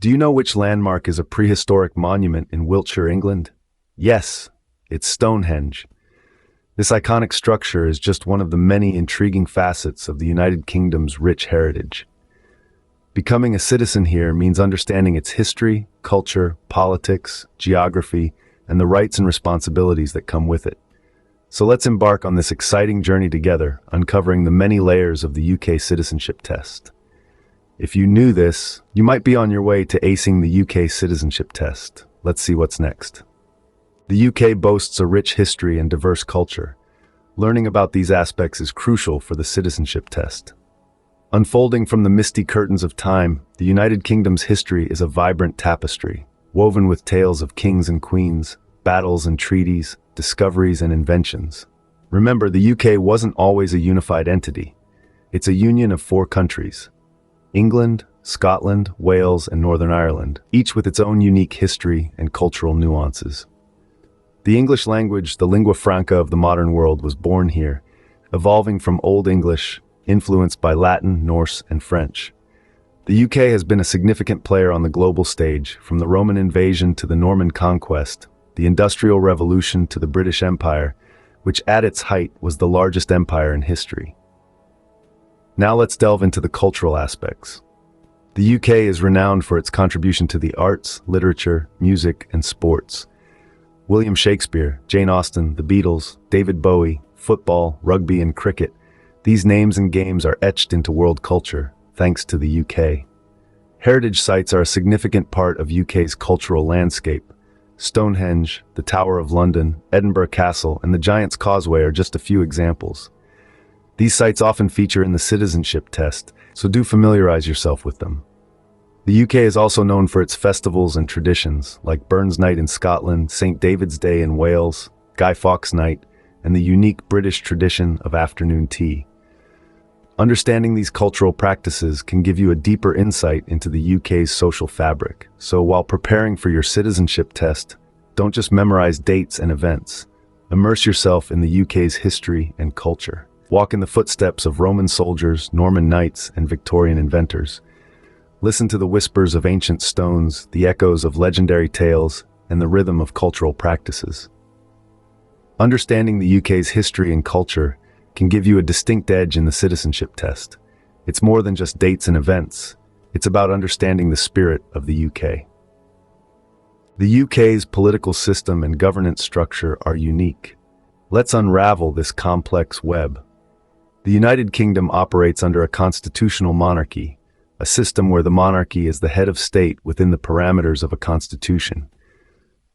Do you know which landmark is a prehistoric monument in Wiltshire, England? Yes, it's Stonehenge. This iconic structure is just one of the many intriguing facets of the United Kingdom's rich heritage. Becoming a citizen here means understanding its history, culture, politics, geography, and the rights and responsibilities that come with it. So let's embark on this exciting journey together, uncovering the many layers of the UK citizenship test. If you knew this, you might be on your way to acing the UK citizenship test. Let's see what's next. The UK boasts a rich history and diverse culture. Learning about these aspects is crucial for the citizenship test. Unfolding from the misty curtains of time, the United Kingdom's history is a vibrant tapestry, woven with tales of kings and queens, battles and treaties, discoveries and inventions. Remember, the UK wasn't always a unified entity. It's a union of 4 countries: England, Scotland, Wales, and Northern Ireland, each with its own unique history and cultural nuances. The English language, the lingua franca of the modern world, was born here, evolving from Old English, influenced by Latin, Norse, and French. The UK has been a significant player on the global stage, from the Roman invasion to the Norman conquest, the Industrial Revolution to the British Empire, which at its height was the largest empire in history. Now let's delve into the cultural aspects. The UK is renowned for its contribution to the arts, literature, music, and sports. William Shakespeare, Jane Austen, the Beatles, David Bowie, football, rugby, and cricket. These names and games are etched into world culture, thanks to the UK. Heritage sites are a significant part of UK's cultural landscape. Stonehenge, the Tower of London, Edinburgh Castle, and the Giant's Causeway are just a few examples. These sites often feature in the citizenship test, so do familiarize yourself with them. The UK is also known for its festivals and traditions, like Burns Night in Scotland, St. David's Day in Wales, Guy Fawkes Night, and the unique British tradition of afternoon tea. Understanding these cultural practices can give you a deeper insight into the UK's social fabric. So while preparing for your citizenship test, don't just memorize dates and events. Immerse yourself in the UK's history and culture. Walk in the footsteps of Roman soldiers, Norman knights, and Victorian inventors. Listen to the whispers of ancient stones, the echoes of legendary tales, and the rhythm of cultural practices. Understanding the UK's history and culture can give you a distinct edge in the citizenship test. It's more than just dates and events. It's about understanding the spirit of the UK. The UK's political system and governance structure are unique. Let's unravel this complex web. The United Kingdom operates under a constitutional monarchy, a system where the monarchy is the head of state within the parameters of a constitution.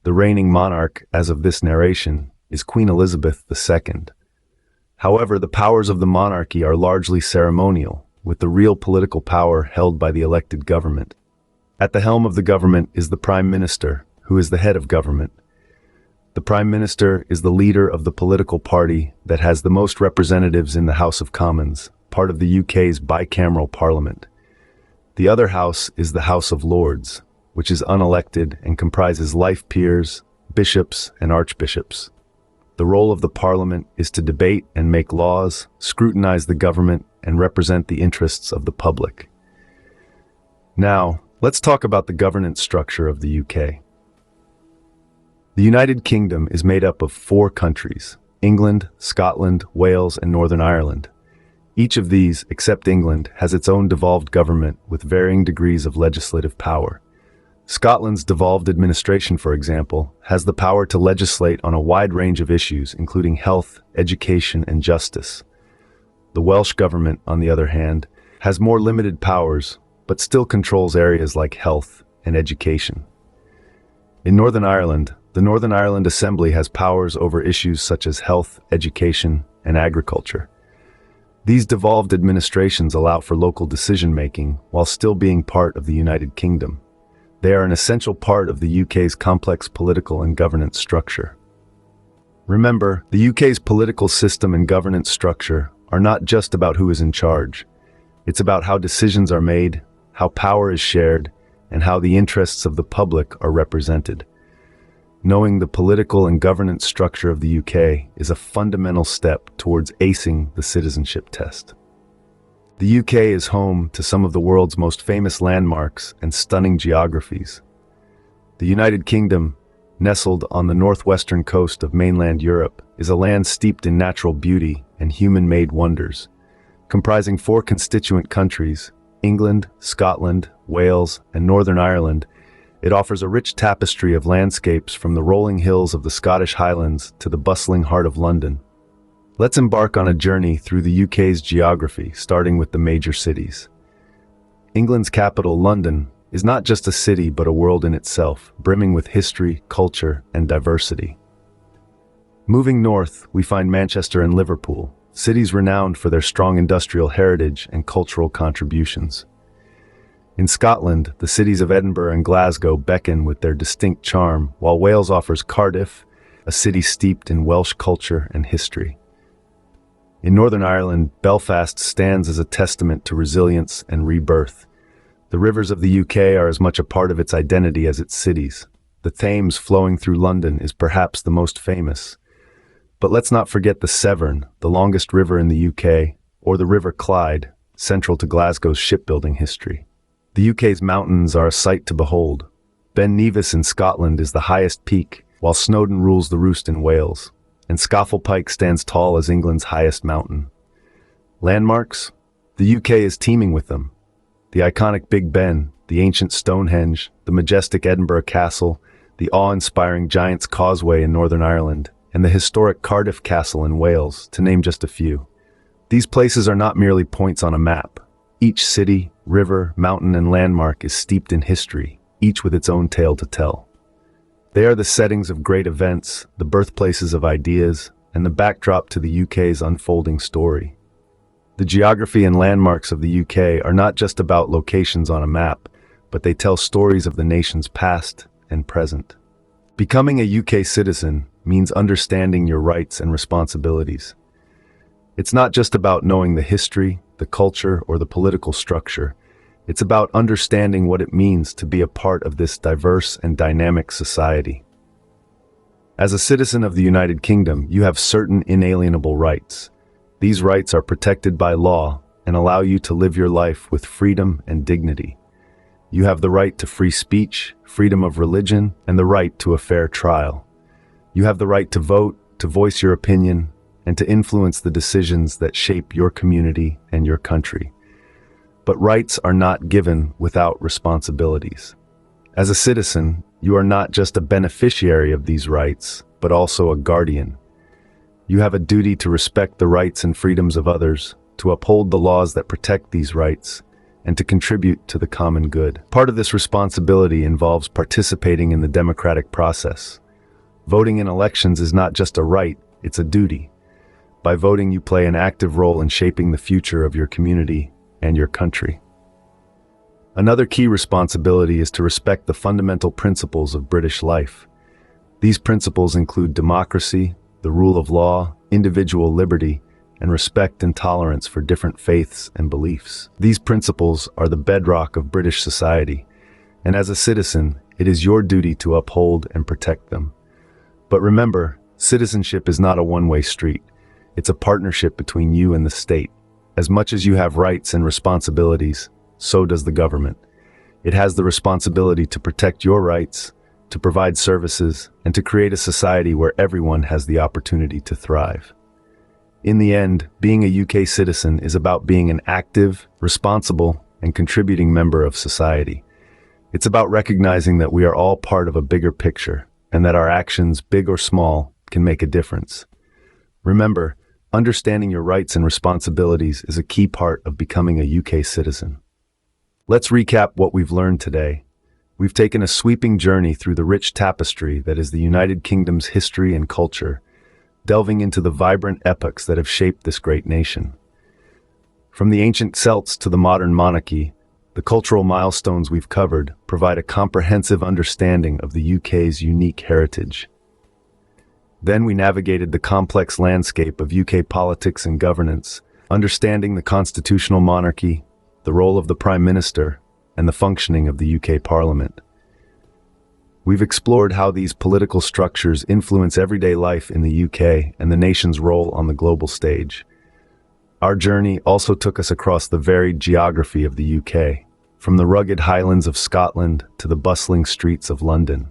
The reigning monarch, as of this narration, is Queen Elizabeth II. However, the powers of the monarchy are largely ceremonial, with the real political power held by the elected government. At the helm of the government is the Prime Minister, who is the head of government. The Prime Minister is the leader of the political party that has the most representatives in the House of Commons, part of the UK's bicameral parliament. The other house is the House of Lords, which is unelected and comprises life peers, bishops, and archbishops. The role of the parliament is to debate and make laws, scrutinize the government, and represent the interests of the public. Now, let's talk about the governance structure of the UK. The United Kingdom is made up of 4 countries: England, Scotland, Wales, and Northern Ireland. Each of these, except England, has its own devolved government with varying degrees of legislative power. Scotland's devolved administration, for example, has the power to legislate on a wide range of issues, including health, education, and justice. The Welsh government, on the other hand, has more limited powers, but still controls areas like health and education. In Northern Ireland, the Northern Ireland Assembly has powers over issues such as health, education, and agriculture. These devolved administrations allow for local decision-making while still being part of the United Kingdom. They are an essential part of the UK's complex political and governance structure. Remember, the UK's political system and governance structure are not just about who is in charge. It's about how decisions are made, how power is shared, and how the interests of the public are represented. Knowing the political and governance structure of the UK is a fundamental step towards acing the citizenship test. The UK is home to some of the world's most famous landmarks and stunning geographies. The United Kingdom, nestled on the northwestern coast of mainland Europe, is a land steeped in natural beauty and human-made wonders. Comprising 4 constituent countries, England, Scotland, Wales, and Northern Ireland, it offers a rich tapestry of landscapes from the rolling hills of the Scottish Highlands to the bustling heart of London. Let's embark on a journey through the UK's geography, starting with the major cities. England's capital, London, is not just a city but a world in itself, brimming with history, culture, and diversity. Moving north, we find Manchester and Liverpool, cities renowned for their strong industrial heritage and cultural contributions. In Scotland, the cities of Edinburgh and Glasgow beckon with their distinct charm, while Wales offers Cardiff, a city steeped in Welsh culture and history. In Northern Ireland, Belfast stands as a testament to resilience and rebirth. The rivers of the UK are as much a part of its identity as its cities. The Thames flowing through London is perhaps the most famous. But let's not forget the Severn, the longest river in the UK, or the River Clyde, central to Glasgow's shipbuilding history. The UK's mountains are a sight to behold. Ben Nevis in Scotland is the highest peak, while Snowdon rules the roost in Wales, and Scafell Pike stands tall as England's highest mountain. Landmarks? The UK is teeming with them. The iconic Big Ben, the ancient Stonehenge, the majestic Edinburgh Castle, the awe-inspiring Giant's Causeway in Northern Ireland, and the historic Cardiff Castle in Wales, to name just a few. These places are not merely points on a map. Each city, river, mountain, and landmark is steeped in history, each with its own tale to tell. They are the settings of great events, the birthplaces of ideas, and the backdrop to the UK's unfolding story. The geography and landmarks of the UK are not just about locations on a map, but they tell stories of the nation's past and present. Becoming a UK citizen means understanding your rights and responsibilities. It's not just about knowing the history, the culture, or the political structure. It's about understanding what it means to be a part of this diverse and dynamic society. As a citizen of the United Kingdom, you have certain inalienable rights. These rights are protected by law and allow you to live your life with freedom and dignity. You have the right to free speech, freedom of religion, and the right to a fair trial. You have the right to vote, to voice your opinion, and to influence the decisions that shape your community and your country. But rights are not given without responsibilities. As a citizen, you are not just a beneficiary of these rights, but also a guardian. You have a duty to respect the rights and freedoms of others, to uphold the laws that protect these rights, and to contribute to the common good. Part of this responsibility involves participating in the democratic process. Voting in elections is not just a right, it's a duty. By voting, you play an active role in shaping the future of your community and your country. Another key responsibility is to respect the fundamental principles of British life. These principles include democracy, the rule of law, individual liberty, and respect and tolerance for different faiths and beliefs. These principles are the bedrock of British society, and as a citizen, it is your duty to uphold and protect them. But remember, citizenship is not a one-way street. It's a partnership between you and the state. As much as you have rights and responsibilities, so does the government. It has the responsibility to protect your rights, to provide services, and to create a society where everyone has the opportunity to thrive. In the end, being a UK citizen is about being an active, responsible, and contributing member of society. It's about recognizing that we are all part of a bigger picture, and that our actions, big or small, can make a difference. Remember, understanding your rights and responsibilities is a key part of becoming a UK citizen. Let's recap what we've learned today. We've taken a sweeping journey through the rich tapestry that is the United Kingdom's history and culture, delving into the vibrant epochs that have shaped this great nation. From the ancient Celts to the modern monarchy, the cultural milestones we've covered provide a comprehensive understanding of the UK's unique heritage. Then we navigated the complex landscape of UK politics and governance, understanding the constitutional monarchy, the role of the Prime Minister, and the functioning of the UK Parliament. We've explored how these political structures influence everyday life in the UK and the nation's role on the global stage. Our journey also took us across the varied geography of the UK, from the rugged highlands of Scotland to the bustling streets of London.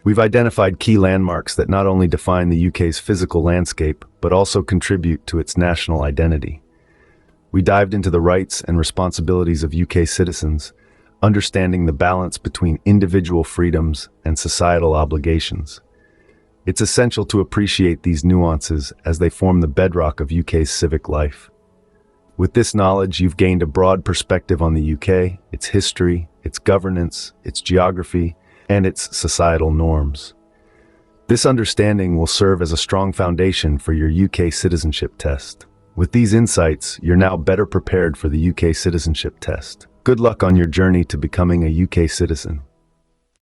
We've identified key landmarks that not only define the UK's physical landscape, but also contribute to its national identity. We dived into the rights and responsibilities of UK citizens, understanding the balance between individual freedoms and societal obligations. It's essential to appreciate these nuances as they form the bedrock of UK's civic life. With this knowledge, you've gained a broad perspective on the UK, its history, its governance, its geography, and its societal norms. This understanding will serve as a strong foundation for your UK citizenship test. With these insights, you're now better prepared for the UK citizenship test. Good luck on your journey to becoming a UK citizen.